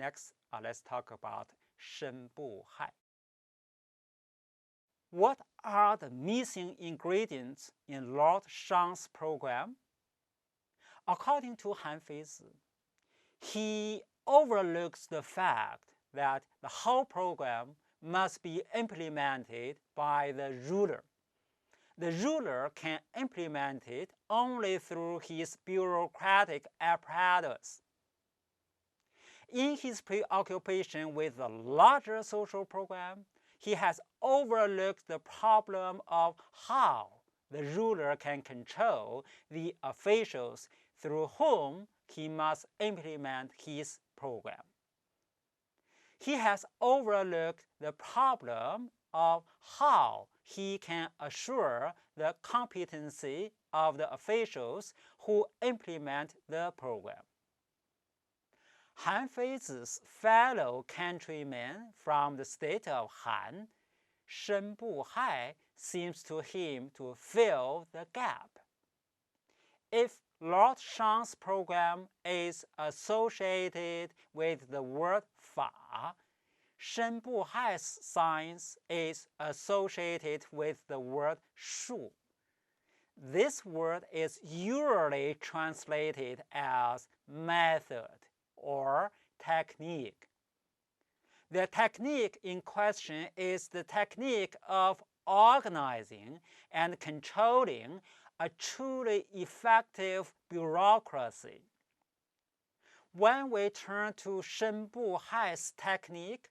Next, let's talk about 申不害. What are the missing ingredients in Lord Shang's program? According to Han Feizi, he overlooks the fact that the whole program must be implemented by the ruler. The ruler can implement it only through his bureaucratic apparatus. In his preoccupation with the larger social program, he has overlooked the problem of how the ruler can control the officials through whom he must implement his program. He has overlooked the problem of how he can assure the competency of the officials who implement the program. Han Feizi's fellow countryman from the state of Han, Shen Buhai, seems to him to fill the gap. If Lord Shang's program is associated with the word fa, Shen Buhai's science is associated with the word shu. This word is usually translated as method or technique. The technique in question is the technique of organizing and controlling a truly effective bureaucracy. When we turn to Shen Buhai's technique,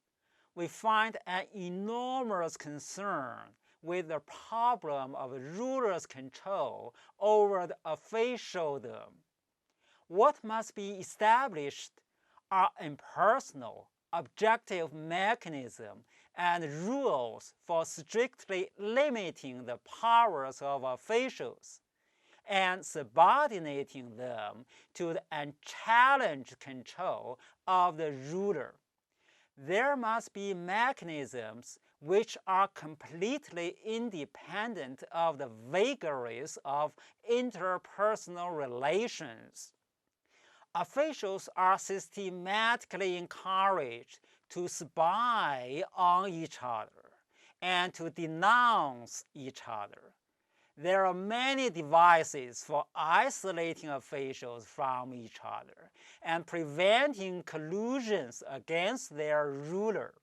we find an enormous concern with the problem of rulers' control over the officialdom. What must be established are impersonal, objective mechanisms and rules for strictly limiting the powers of officials and subordinating them to the unchallenged control of the ruler. There must be mechanisms which are completely independent of the vagaries of interpersonal relations. Officials are systematically encouraged to spy on each other and to denounce each other. There are many devices for isolating officials from each other and preventing collusions against their ruler.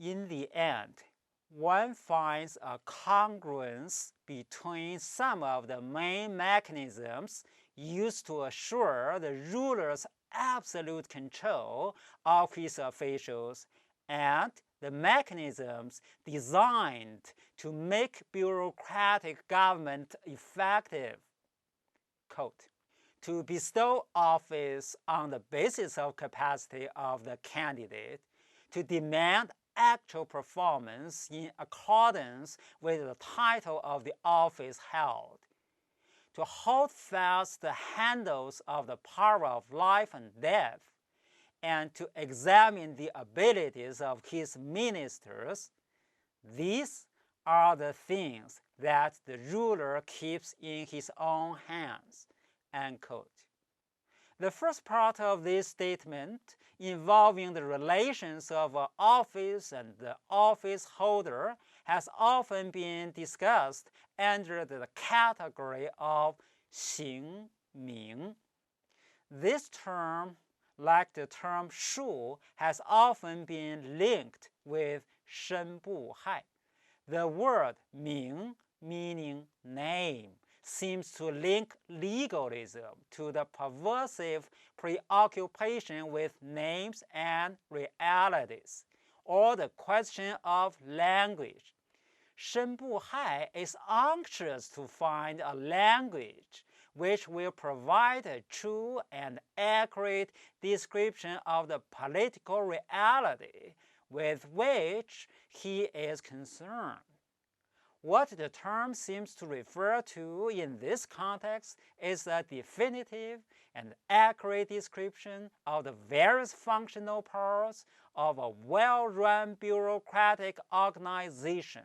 In the end, one finds a congruence between some of the main mechanisms used to assure the ruler's absolute control of his officials and the mechanisms designed to make bureaucratic government effective. Quote, to bestow office on the basis of capacity of the candidate, to demand actual performance in accordance with the title of the office held, to hold fast the handles of the power of life and death, and to examine the abilities of his ministers, these are the things that the ruler keeps in his own hands. End quote. The first part of this statement, involving the relations of an office and the office holder, has often been discussed under the category of 行名. This term, like the term shu, has often been linked with 申不害. The word 名, meaning name, seems to link legalism to the pervasive preoccupation with names and realities, or the question of language. Shen Buhai is anxious to find a language which will provide a true and accurate description of the political reality with which he is concerned. What the term seems to refer to in this context is a definitive and accurate description of the various functional parts of a well-run bureaucratic organization.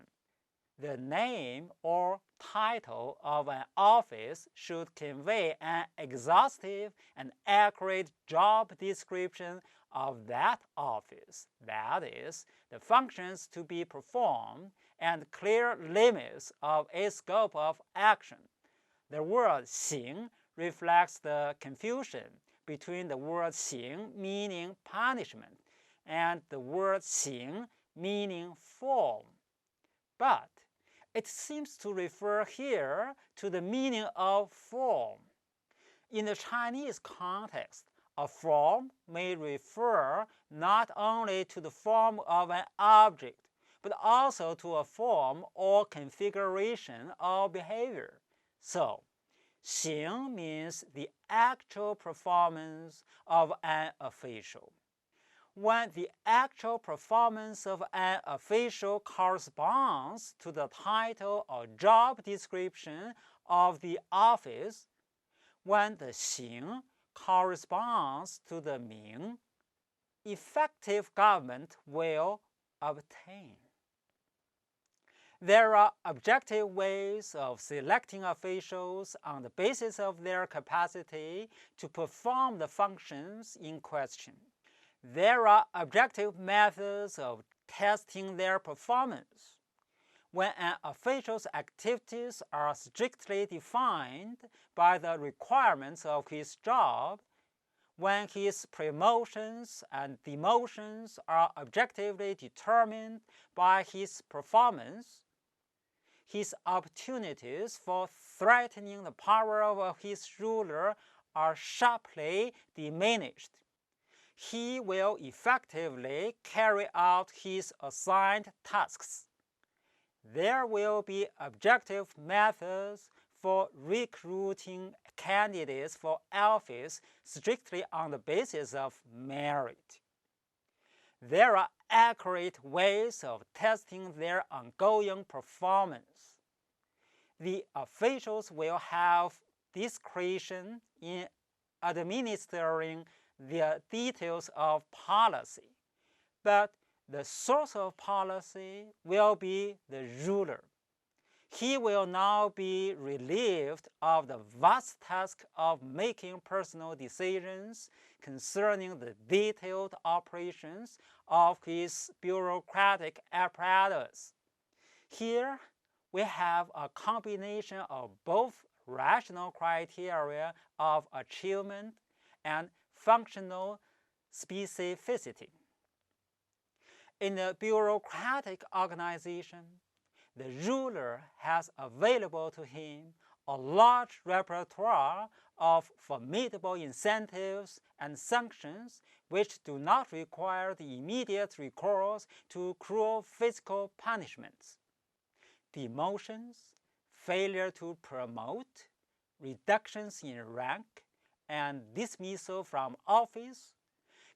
The name or title of an office should convey an exhaustive and accurate job description of that office, that is, the functions to be performed and clear limits of its scope of action. The word 刑 reflects the confusion between the word 刑 meaning punishment and the word 刑 meaning form. But it seems to refer here to the meaning of form. In the Chinese context, a form may refer not only to the form of an object, but also to a form or configuration of behavior. So, 刑 means the actual performance of an official. When the actual performance of an official corresponds to the title or job description of the office, when the 刑 corresponds to the 名, effective government will obtain. There are objective ways of selecting officials on the basis of their capacity to perform the functions in question. There are objective methods of testing their performance. When an official's activities are strictly defined by the requirements of his job, when his promotions and demotions are objectively determined by his performance, his opportunities for threatening the power of his ruler are sharply diminished. He will effectively carry out his assigned tasks. There will be objective methods for recruiting candidates for office strictly on the basis of merit. There are accurate ways of testing their ongoing performance. The officials will have discretion in administering the details of policy, but the source of policy will be the ruler. He will now be relieved of the vast task of making personal decisions concerning the detailed operations of his bureaucratic apparatus. Here, we have a combination of both rational criteria of achievement and functional specificity. In a bureaucratic organization, the ruler has available to him a large repertoire of formidable incentives and sanctions which do not require the immediate recourse to cruel physical punishments. Demotions, failure to promote, reductions in rank, and dismissal from office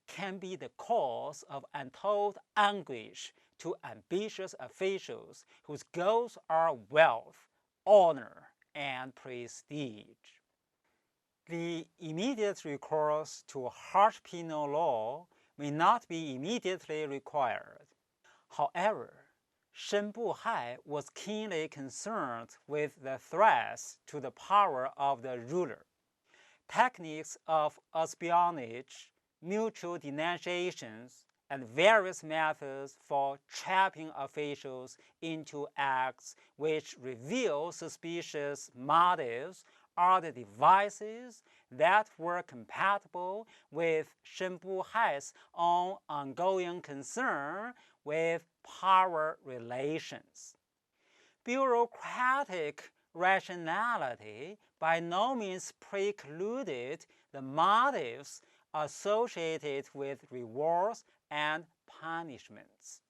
can be the cause of untold anguish to ambitious officials whose goals are wealth, honor, and prestige. The immediate recourse to harsh penal law may not be immediately required. However, Shen Buhai was keenly concerned with the threats to the power of the ruler. Techniques of espionage, mutual denunciations, and various methods for trapping officials into acts which reveal suspicious motives are the devices that were compatible with Shen Buhai's own ongoing concern with power relations. Bureaucratic rationality by no means precluded the motives associated with rewards and punishments.